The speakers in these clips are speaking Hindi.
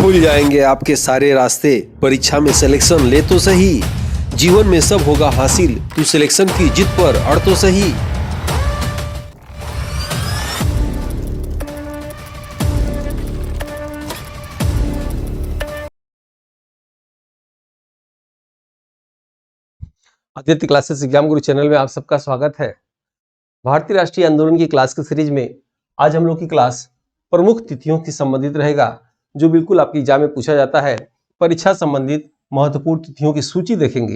खुल जाएंगे आपके सारे रास्ते। परीक्षा में सिलेक्शन ले तो सही, जीवन में सब होगा हासिल, तू सिलेक्शन की जिद पर अड़ तो सही। आदित्य क्लासेस एग्जाम गुरु चैनल में आप सबका स्वागत है। भारतीय राष्ट्रीय आंदोलन की क्लास की सीरीज में आज हम लोग की क्लास प्रमुख तिथियों से संबंधित रहेगा, जो बिल्कुल आपके एग्जाम में पूछा जाता है। परीक्षा संबंधित महत्वपूर्ण तिथियों की सूची देखेंगे,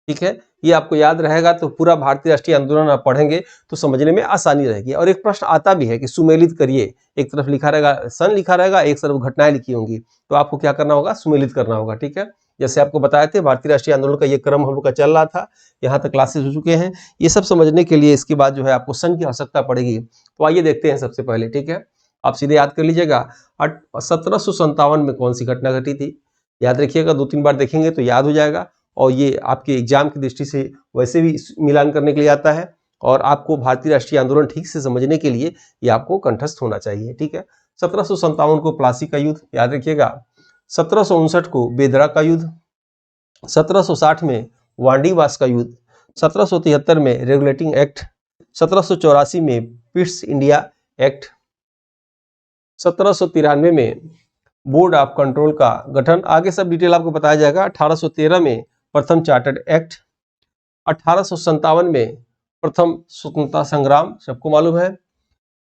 ठीक है। ये आपको याद रहेगा तो पूरा भारतीय राष्ट्रीय आंदोलन आप पढ़ेंगे तो समझने में आसानी रहेगी। और एक प्रश्न आता भी है कि सुमेलित करिए, एक तरफ लिखा रहेगा सन लिखा रहेगा, एक तरफ घटनाएं लिखी होंगी, तो आपको क्या करना होगा, सुमेलित करना होगा, ठीक है। जैसे आपको बताए थे भारतीय राष्ट्रीय आंदोलन का ये क्रम हम लोग का चल रहा था, यहाँ तक क्लासेस हो चुके हैं। ये सब समझने के लिए इसके बाद जो है आपको सन की आवश्यकता पड़ेगी। तो आइए देखते हैं सबसे पहले, ठीक है। आप सीधे याद कर लीजिएगा 1757 में कौन सी घटना घटी थी, याद रखिएगा, 2-3 बार देखेंगे तो याद हो जाएगा। और ये आपके एग्जाम की दृष्टि से वैसे भी मिलान करने के लिए आता है, और आपको भारतीय राष्ट्रीय आंदोलन ठीक से समझने के लिए ये आपको कंठस्थ होना चाहिए, ठीक है। 1757 को प्लासी का युद्ध याद रखिएगा, 1759 को बेदरा का युद्ध, 1760 में वांडीवास का युद्ध, 1773 में रेगुलेटिंग एक्ट, 1784 में पिट्स इंडिया एक्ट, 1793 में बोर्ड ऑफ कंट्रोल का गठन, आगे सब डिटेल आपको बताया जाएगा। 1813 में प्रथम चार्टर्ड एक्ट, 1857 में प्रथम स्वतंत्रता संग्राम, सबको मालूम है।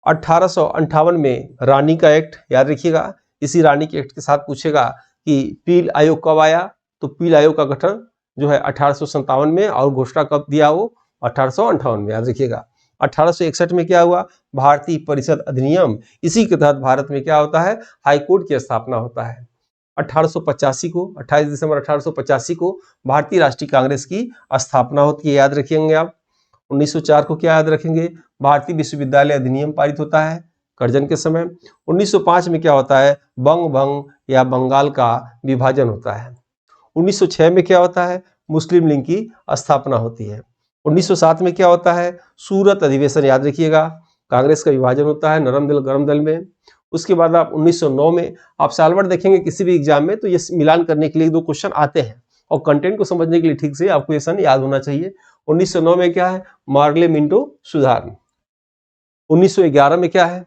1858 में रानी का एक्ट याद रखिएगा। इसी रानी के एक्ट के साथ पूछेगा कि पील आयोग कब आया, तो पील आयोग का गठन जो है 1857 में, और घोषणा कब दिया, वो 1858 में, याद रखिएगा। 1861 में क्या हुआ, भारतीय परिषद अधिनियम, इसी के तहत भारत में क्या होता है, हाई कोर्ट की स्थापना होता है। 1885 को 28 दिसंबर 1885 को भारतीय राष्ट्रीय कांग्रेस की स्थापना होती है, याद रखेंगे आप। 1904 को क्या याद रखेंगे, भारतीय विश्वविद्यालय अधिनियम पारित होता है कर्जन के समय। 1905 में क्या होता है, बंग भंग या बंगाल का विभाजन होता है। 1906 में क्या होता है, मुस्लिम लीग की स्थापना होती है। 1907 में क्या होता है, सूरत अधिवेशन, याद रखिएगा, कांग्रेस का विभाजन होता है नरम दल गरम दल में। उसके बाद आप 1909 में आप सालवर्ड देखेंगे किसी भी एग्जाम में, तो ये मिलान करने के लिए 2 क्वेश्चन आते हैं, और कंटेंट को समझने के लिए ठीक से आपको ये सन याद होना चाहिए। 1909 में क्या है, मार्ले मिंटो सुधार। 1911 में क्या है,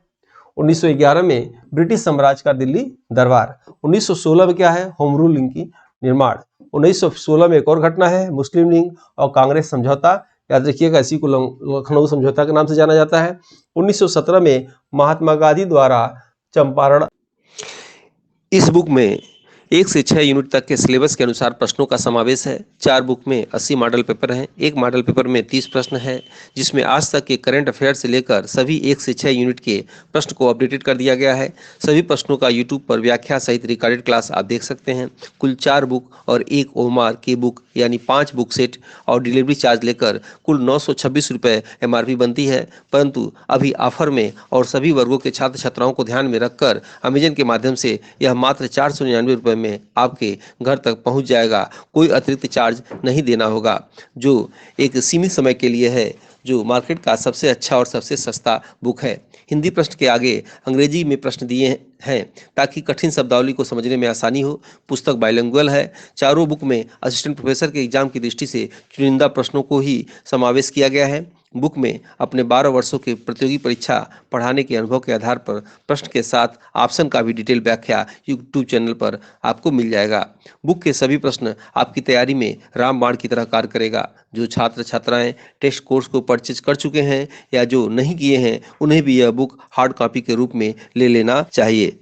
1911 में ब्रिटिश साम्राज्य का दिल्ली दरबार। 1916 में क्या है, होम रूल लीग की निर्माण। 1916 में एक और घटना है, मुस्लिम लीग और कांग्रेस समझौता, याद रखिएगा, इसी को लखनऊ समझौता के नाम से जाना जाता है। 1917 में महात्मा गांधी द्वारा चंपारण। इस बुक में 1 से 6 यूनिट तक के सिलेबस के अनुसार प्रश्नों का समावेश है। 4 बुक में 80 मॉडल पेपर हैं, एक मॉडल पेपर में 30 प्रश्न है, जिसमें आज तक के करंट अफेयर से लेकर सभी 1 से 6 यूनिट के प्रश्न को अपडेटेड कर दिया गया है। सभी प्रश्नों का यूट्यूब पर व्याख्या सहित रिकॉर्डेड क्लास आप देख सकते हैं। कुल 4 बुक और 1 ओमार के बुक यानी 5 बुक सेट और डिलीवरी चार्ज लेकर कुल 926 रुपये MRP बनती है, परंतु अभी ऑफर में और सभी वर्गों के छात्र छात्राओं को ध्यान में रखकर अमेजन के माध्यम से यह मात्र 499 रुपये में आपके घर तक पहुंच जाएगा। कोई अतिरिक्त चार्ज नहीं देना होगा, जो एक सीमित समय के लिए है, जो मार्केट का सबसे अच्छा और सबसे सस्ता बुक है। हिंदी प्रश्न के आगे अंग्रेजी में प्रश्न दिए हैं ताकि कठिन शब्दावली को समझने में आसानी हो। पुस्तक बाइलिंगुअल है। चारों बुक में असिस्टेंट प्रोफेसर के एग्जाम की दृष्टि से चुनिंदा प्रश्नों को ही समावेश किया गया है। बुक में अपने 12 वर्षों के प्रतियोगी परीक्षा पढ़ाने के अनुभव के आधार पर प्रश्न के साथ ऑप्शन का भी डिटेल व्याख्या यूट्यूब चैनल पर आपको मिल जाएगा। बुक के सभी प्रश्न आपकी तैयारी में रामबाण की तरह कार्य करेगा। जो छात्र छात्राएं टेस्ट कोर्स को परचेज कर चुके हैं या जो नहीं किए हैं, उन्हें भी यह बुक हार्ड कॉपी के रूप में ले लेना चाहिए।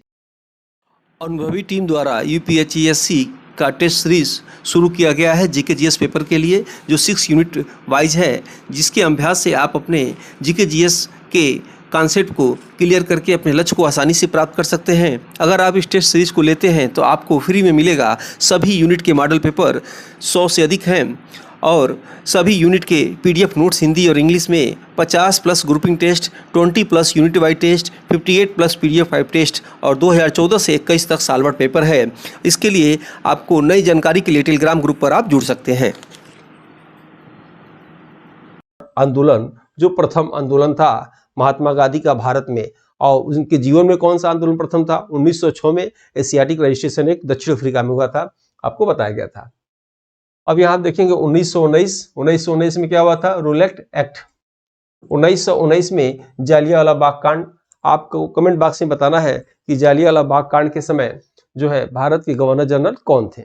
अनुभवी टीम द्वारा UPSC का टेस्ट सीरीज शुरू किया गया है जीके जीएस पेपर के लिए, जो 6 यूनिट वाइज है, जिसके अभ्यास से आप अपने जीके जीएस के कॉन्सेप्ट को क्लियर करके अपने लक्ष्य को आसानी से प्राप्त कर सकते हैं। अगर आप इस टेस्ट सीरीज को लेते हैं तो आपको फ्री में मिलेगा सभी यूनिट के मॉडल पेपर, 100 से अधिक हैं, और सभी यूनिट के PDF नोट्स हिंदी और इंग्लिश में, 50+ grouping test, 20+ unit wise test, 58+ PDF 5 test और 2014 से 21 तक सालवर्ड पेपर है। इसके लिए आपको नई जानकारी के लिए टेलीग्राम ग्रुप पर आप जुड़ सकते हैं। आंदोलन जो प्रथम आंदोलन था महात्मा गांधी का भारत में, और उनके जीवन में कौन सा आंदोलन प्रथम था? 1906 में एशियाटिक रजिस्ट्रेशन एक्ट दक्षिण अफ्रीका में हुआ था, आपको बताया गया था। अब यहाँ आप देखेंगे 1919 में क्या हुआ था? रोलेक्ट एक्ट। 1919 में जालियांवाला बाग कांड। आपको कमेंट बॉक्स में बताना है कि जालियांवाला बाग कांड के समय जो है भारत के गवर्नर जनरल कौन थे?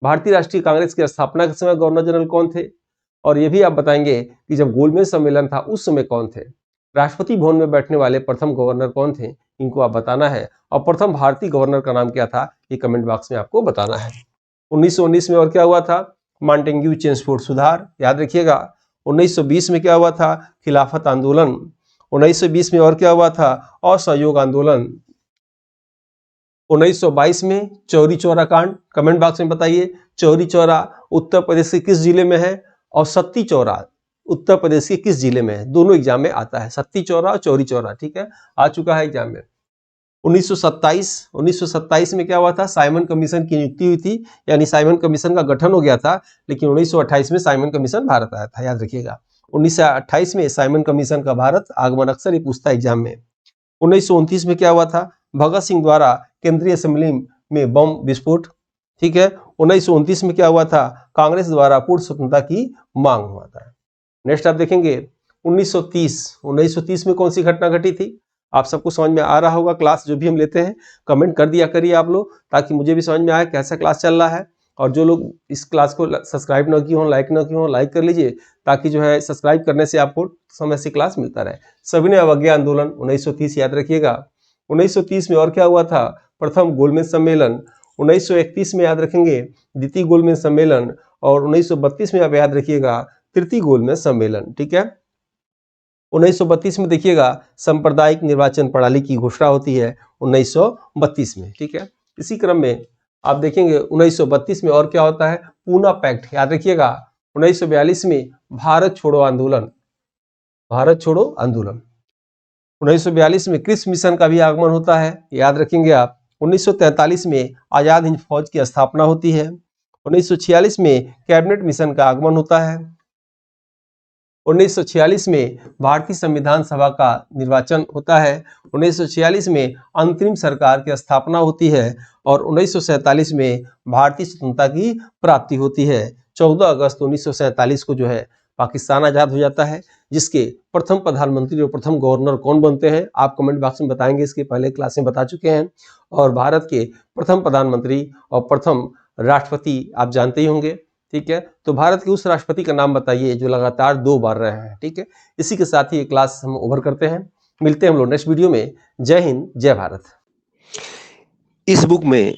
भारतीय राष्ट्रीय कांग्रेस की स्थापना के समय गवर्नर जनरल कौन थे? और ये भी आप बताएंगे कि जब गोलमेज सम्मेलन था उस समय कौन थे? राष्ट्रपति भवन में बैठने वाले प्रथम गवर्नर कौन थे? इनको आप बताना है। और प्रथम भारतीय गवर्नर का नाम क्या था? ये कमेंट बॉक्स में आपको बताना है। 1919 में और क्या हुआ था? मॉन्टेग्यू चेम्सफोर्ड सुधार, याद रखिएगा। 1920 में क्या हुआ था? खिलाफत आंदोलन। 1920 में और क्या हुआ था? असहयोग आंदोलन। 1922 में चौरी चौरा कांड, कमेंट बॉक्स में बताइए चौरी चौरा उत्तर प्रदेश के किस जिले में है? और सत्ती चौरा उत्तर प्रदेश के किस जिले में है? दोनों एग्जाम में आता है, सत्ती चौरा और चौरी चौरा, ठीक है, आ चुका है एग्जाम में। 1927 में क्या हुआ था? साइमन कमीशन की नियुक्ति हुई थी, यानी साइमन कमीशन का गठन हो गया था, लेकिन 1928 में साइमन कमीशन भारत आया था, याद रखिएगा। 1928 में साइमन कमीशन का भारत आगमन अक्सर ही पूछता है एग्जाम में। 1929 में क्या हुआ था? भगत सिंह द्वारा केंद्रीय असेंबली में बम विस्फोट, ठीक है। 1929 में क्या हुआ था? कांग्रेस द्वारा पूर्ण स्वतंत्रता की मांग हुआ था। नेक्स्ट आप देखेंगे 1930 में कौन सी घटना घटी थी? आप सबको समझ में आ रहा होगा। क्लास जो भी हम लेते हैं कमेंट कर दिया करिए आप लोग, ताकि मुझे भी समझ में आए कैसा क्लास चल रहा है। और जो लोग इस क्लास को सब्सक्राइब न किए हों, लाइक न किए हों, लाइक कर लीजिए, ताकि जो है सब्सक्राइब करने से आपको समय से क्लास मिलता रहे। सविनय अवज्ञा आंदोलन 1930, याद रखिएगा। 1930 में और क्या हुआ था? प्रथम गोलमेज सम्मेलन। 1931 में याद रखेंगे द्वितीय गोलमेज सम्मेलन। और 1932 में आप याद रखिएगा तृतीय गोलमेज सम्मेलन, ठीक है। 1932 में देखिएगा सांप्रदायिक निर्वाचन प्रणाली की घोषणा होती है 1932 में, ठीक है। इसी क्रम में आप देखेंगे 1932 में और क्या होता है? पूना पैक्ट, याद रखिएगा। 1942 में भारत छोड़ो आंदोलन, भारत छोड़ो आंदोलन। 1942 में क्रिस मिशन का भी आगमन होता है, याद रखेंगे आप। 1943 में आजाद हिंद फौज की स्थापना होती है। 1946 में कैबिनेट मिशन का आगमन होता है। 1946 में भारतीय संविधान सभा का निर्वाचन होता है। 1946 में अंतरिम सरकार की स्थापना होती है। और 1947 में भारतीय स्वतंत्रता की प्राप्ति होती है। 14 अगस्त 1947 को जो है पाकिस्तान आजाद हो जाता है, जिसके प्रथम प्रधानमंत्री और प्रथम गवर्नर कौन बनते हैं आप कमेंट बॉक्स में बताएंगे। इसके पहले क्लास में बता चुके हैं। और भारत के प्रथम प्रधानमंत्री और प्रथम राष्ट्रपति आप जानते ही होंगे, ठीक है। तो भारत के उस राष्ट्रपति का नाम बताइए जो लगातार 2 बार रहे हैं, ठीक है। इसी के साथ ही ये क्लास हम ओवर करते हैं। मिलते हैं हम लोग नेक्स्ट वीडियो में। जय हिंद, जय भारत। इस बुक में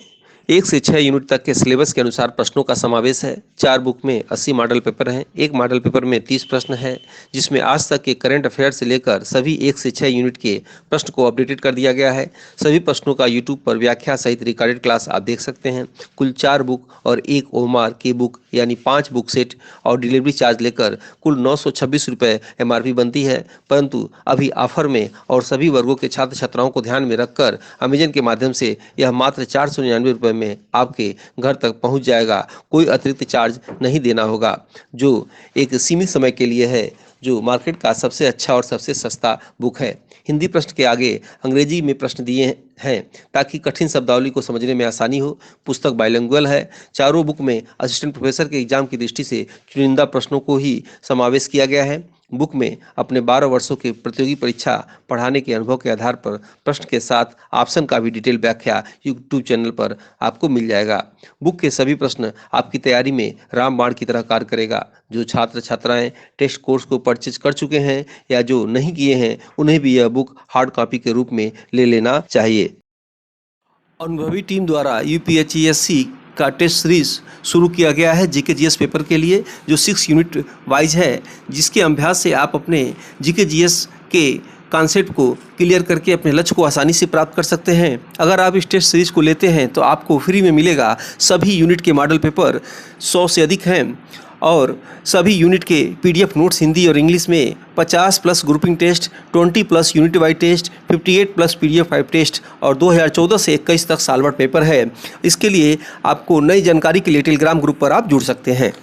1 से 6 यूनिट तक के सिलेबस के अनुसार प्रश्नों का समावेश है। 4 बुक में 80 मॉडल पेपर हैं। एक मॉडल पेपर में 30 प्रश्न है, जिसमें आज तक के करंट अफेयर से लेकर सभी 1 से 6 यूनिट के प्रश्न को अपडेटेड कर दिया गया है। सभी प्रश्नों का यूट्यूब पर व्याख्या सहित रिकॉर्डेड क्लास आप देख सकते हैं। कुल 4 बुक और 1 ओमार के बुक यानी 5 बुक सेट और डिलीवरी चार्ज लेकर कुल 926 रुपये MRP बनती है। परंतु अभी ऑफर में और सभी वर्गों के छात्र छात्राओं को ध्यान में रखकर अमेजन के माध्यम से यह मात्र 499 रुपये में आपके घर तक पहुंच जाएगा। कोई अतिरिक्त चार्ज नहीं देना होगा, जो एक सीमित समय के लिए है, जो मार्केट का सबसे अच्छा और सबसे सस्ता बुक है। हिंदी प्रश्न के आगे अंग्रेजी में प्रश्न दिए हैं ताकि कठिन शब्दावली को समझने में आसानी हो। पुस्तक बाइलिंगुअल है। चारों बुक में असिस्टेंट प्रोफेसर के एग्जाम की दृष्टि से चुनिंदा प्रश्नों को ही समावेश किया गया है। बुक में अपने 12 वर्षों के प्रतियोगी परीक्षा पढ़ाने के अनुभव के आधार पर प्रश्न के साथ ऑप्शन का भी डिटेल व्याख्या यूट्यूब चैनल पर आपको मिल जाएगा। बुक के सभी प्रश्न आपकी तैयारी में रामबाण की तरह कार्य करेगा। जो छात्र छात्राएं टेस्ट कोर्स को परचेज कर चुके हैं या जो नहीं किए हैं, उन्हें भी यह बुक हार्ड कॉपी के रूप में ले लेना चाहिए। अनुभवी टीम द्वारा UPSC का टेस्ट सीरीज शुरू किया गया है जीके जीएस पेपर के लिए, जो 6 यूनिट वाइज है, जिसके अभ्यास से आप अपने जीके जीएस के कॉन्सेप्ट को क्लियर करके अपने लक्ष्य को आसानी से प्राप्त कर सकते हैं। अगर आप इस टेस्ट सीरीज को लेते हैं तो आपको फ्री में मिलेगा। सभी यूनिट के मॉडल पेपर 100 से अधिक हैं और सभी यूनिट के PDF नोट्स हिंदी और इंग्लिश में 50+ grouping test, 20+ unit wise test, 58+ PDF 5 test और 2014 से 21 तक सालभर पेपर है। इसके लिए आपको नई जानकारी के लिए टेलीग्राम ग्रुप पर आप जुड़ सकते हैं।